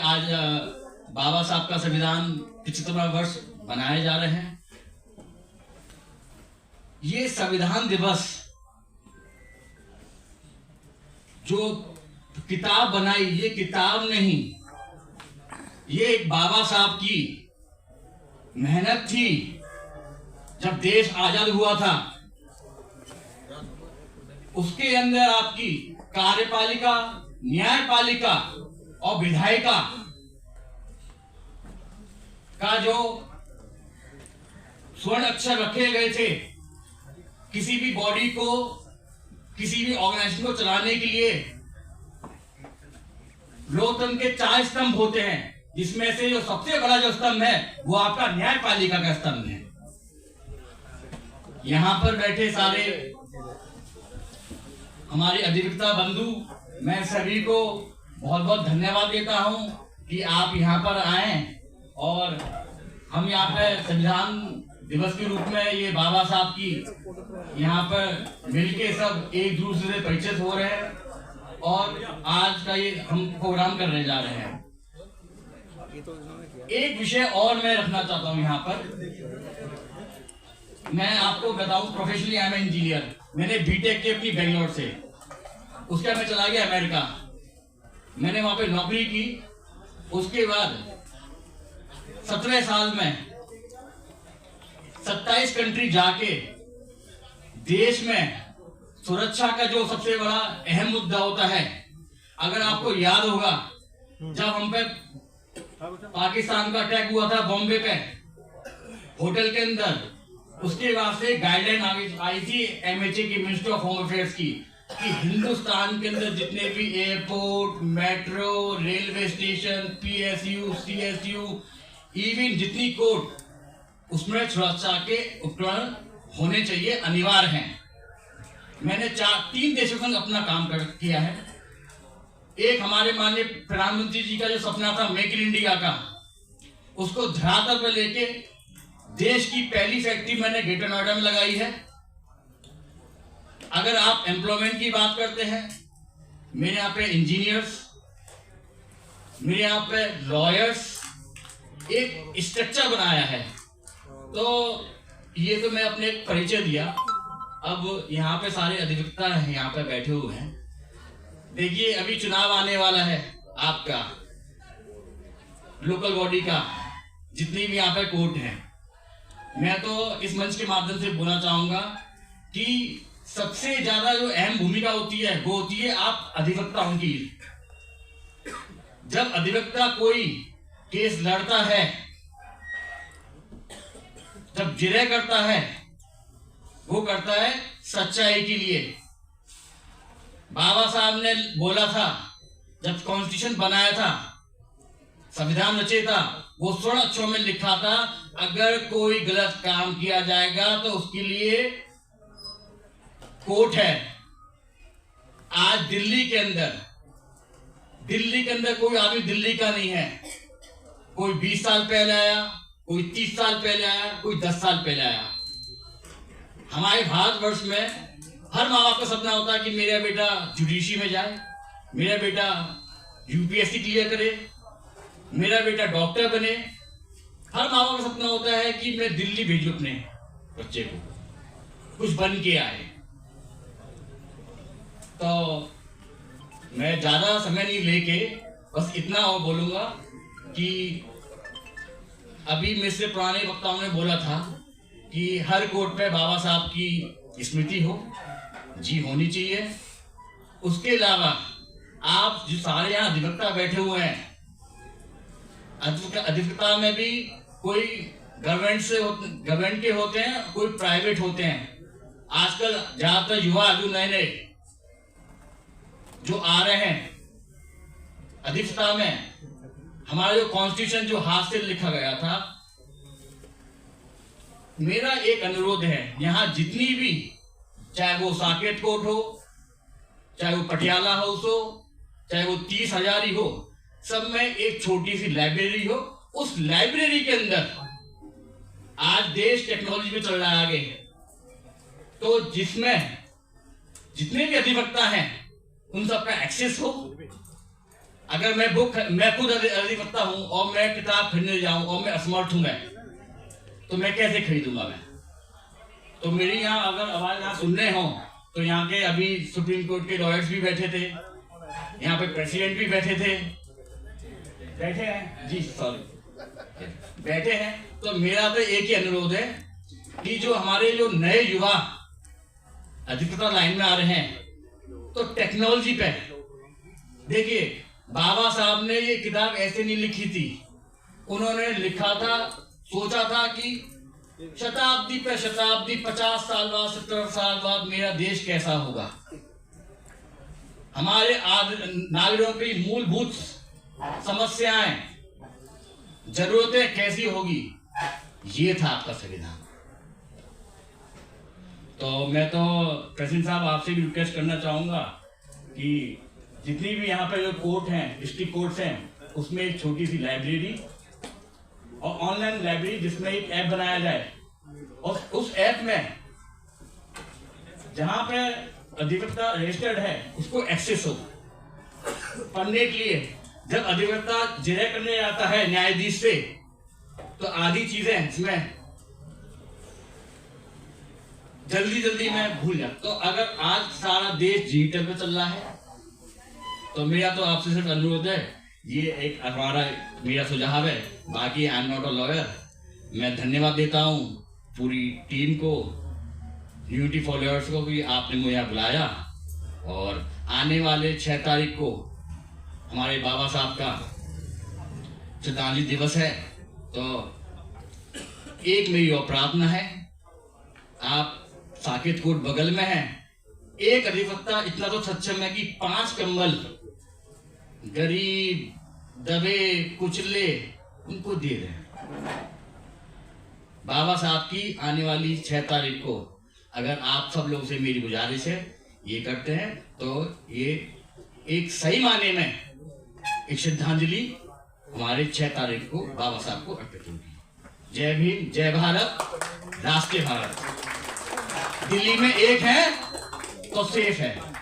आज बाबा साहब का संविधान 75वां वर्ष मनाए जा रहे हैं। ये संविधान दिवस जो किताब बनाई, ये किताब नहीं, ये एक बाबा साहब की मेहनत थी। जब देश आजाद हुआ था, उसके अंदर आपकी कार्यपालिका, न्यायपालिका और विधायिका का जो स्वर्ण अक्षर रखे गए थे, किसी भी बॉडी को, किसी भी ऑर्गेनाइजेशन को चलाने के लिए लोकतंत्र के 4 स्तंभ होते हैं, जिसमें से जो सबसे बड़ा जो स्तंभ है वो आपका न्यायपालिका का स्तंभ है। यहां पर बैठे सारे हमारे अधिवक्ता बंधु, मैं सभी को बहुत बहुत धन्यवाद देता हूं कि आप यहां पर आए और हम यहाँ पे संविधान दिवस के रूप में ये बाबा साहब की यहाँ पर मिलके सब एक दूसरे से परिचित हो रहे हैं और आज का ये हम प्रोग्राम करने जा रहे हैं। एक विषय और मैं रखना चाहता हूँ यहाँ पर। मैं आपको बताऊं, प्रोफेशनली आई एम इंजीनियर। मैंने बीटेक की अपनी बेंगलोर से, उसके बाद मैं चला गया अमेरिका। मैंने वहां पे नौकरी की। उसके बाद 17 साल में 27 कंट्री जाके देश में सुरक्षा का जो सबसे बड़ा अहम मुद्दा होता है, अगर आपको याद होगा जब हम पे पाकिस्तान का अटैक हुआ था बॉम्बे पे होटल के अंदर, उसके बाद से गाइडलाइन आई थी MHA की, मिनिस्ट्री ऑफ होम अफेयर्स की, कि हिंदुस्तान के अंदर जितने भी airport, metro, railway station, PSU, CSU, even जितनी कोर्ट, उसमें सुरक्षा के उपकरण होने चाहिए, अनिवार्य हैं। मैंने 3 देशों के अपना काम किया है। एक हमारे माननीय प्रधानमंत्री जी का जो सपना था मेक इन इंडिया का, उसको धरातल पर लेके देश की पहली फैक्ट्री मैंने ग्रेटर नोएडा में लगाई है। अगर आप एम्प्लॉयमेंट की बात करते हैं, मेरे यहाँ पे इंजीनियर्स, मेरे यहाँ पे लॉयर्स, एक स्ट्रक्चर बनाया है। तो ये तो मैं अपने परिचय दिया। अब यहाँ पे सारे अधिवक्ता हैं, यहाँ पे बैठे हुए हैं। देखिए, अभी चुनाव आने वाला है आपका लोकल बॉडी का, जितनी भी यहाँ पे कोर्ट है। मैं तो इस मंच के माध्यम से बोलना चाहूंगा कि सबसे ज्यादा जो अहम भूमिका होती है वो होती है आप अधिवक्ताओं की। जब अधिवक्ता कोई केस लड़ता है, जब जिरह करता है, वो करता है सच्चाई के लिए। बाबा साहब ने बोला था, जब कॉन्स्टिट्यूशन बनाया था, संविधान रचे था, वो स्वर्ण अक्षरों में लिखा था, अगर कोई गलत काम किया जाएगा तो उसके लिए कोर्ट है। आज दिल्ली के अंदर कोई आदमी दिल्ली का नहीं है। कोई 20 साल पहले आया, कोई 30 साल पहले आया, कोई 10 साल पहले आया। हमारे भारतवर्ष में हर माँ बाप का सपना होता है कि मेरा बेटा जुडिशरी में जाए, मेरा बेटा UPSC क्लियर करे, मेरा बेटा डॉक्टर बने। हर माँ बाप का सपना होता है कि मैं दिल्ली भेजूं अपने बच्चे को, कुछ बन के आए। तो मैं ज्यादा समय नहीं लेके बस इतना और बोलूंगा कि अभी मेरे से पुराने वक्ताओं ने बोला था कि हर कोर्ट पे बाबा साहब की स्मृति हो, जी होनी चाहिए। उसके अलावा आप जो सारे यहाँ अधिवक्ता बैठे हुए हैं, अधिवक्ता में भी कोई गवर्नमेंट के होते हैं, कोई प्राइवेट होते हैं। आजकल ज्यादातर युवा जो नए जो आ रहे हैं अधिवक्ता में, हमारा जो कॉन्स्टिट्यूशन जो हाथ से लिखा गया था, मेरा एक अनुरोध है, यहाँ जितनी भी, चाहे वो साकेत कोर्ट हो, चाहे वो पटियाला हाउस हो, चाहे वो 30 हजारी हो, सब में एक छोटी सी लाइब्रेरी हो। उस लाइब्रेरी के अंदर आज देश टेक्नोलॉजी में चल रहा है आगे, तो जिसमें जितने भी अधिवक्ता हैं उन सबका एक्सेस हो, अगर मैं खुद अधिवक्ता हूं और मैं किताब खरीदने जाऊं और मैं असमर्थ हूं, तो मैं कैसे खरीदूंगा मैं? तो मेरी यहाँ अगर आवाज यहाँ सुनने हो तो यहाँ के अभी सुप्रीम कोर्ट के लॉयर्स भी बैठे थे, यहाँ पे प्रेसिडेंट भी बैठे हैं जी, सॉरी, बैठे हैं। तो मेरा तो एक ही अनुरोध है कि जो हमारे जो नए युवा अधिवक्ता लाइन में आ रहे हैं, तो टेक्नोलॉजी पे देखिए, बाबा साहब ने ये किताब ऐसे नहीं लिखी थी। उन्होंने लिखा था, सोचा था कि शताब्दी पे शताब्दी, 50 साल बाद, 70 साल बाद मेरा देश कैसा होगा, हमारे नागरिकों की मूलभूत समस्याएं, जरूरतें कैसी होगी, ये था आपका संविधान। तो मैं तो प्रेसिडेंट साहब आपसे भी रिक्वेस्ट करना चाहूंगा कि जितनी भी यहाँ पे जो कोर्ट हैं, डिस्ट्रिक्ट कोर्ट्स हैं, उसमें एक छोटी सी लाइब्रेरी और ऑनलाइन लाइब्रेरी जिसमें एक ऐप बनाया जाए, और उस ऐप में जहां पे अधिवक्ता रजिस्टर्ड है उसको एक्सेस हो पढ़ने के लिए। जब अधिवक्ता जिरह करने जाता है न्यायाधीश से, तो आधी चीजें इसमें जल्दी में भूल जाता। तो अगर आज सारा देश डिजिटल पे चल रहा है, तो मेरा तो आपसे सिर्फ अनुरोध है, ये एक मेरा सुझाव है। बाकी I am not a lawyer. मैं धन्यवाद देता हूँ पूरी टीम को, यूनिटी फॉलोअर्स को भी, आपने मुझे यहाँ बुलाया। और आने वाले 6 तारीख को हमारे बाबा साहब का श्रद्धांजलि दिवस है। तो एक मेरी और प्रार्थना है, आप साकेत कोर्ट बगल में है, एक अधिवक्ता इतना तो सक्षम है कि 5 कंबल गरीब, दबे, कुचले उनको दे दें। बाबा साहब की आने वाली 6 तारीख को अगर आप सब लोग से मेरी गुजारिश है, ये करते हैं, तो ये एक सही माने में एक श्रद्धांजलि हमारे 6 तारीख को बाबा साहब को अर्पित होगी। जय भीम, जय भारत, राष्ट्रीय भारत। दिल्ली में एक है तो सेफ है।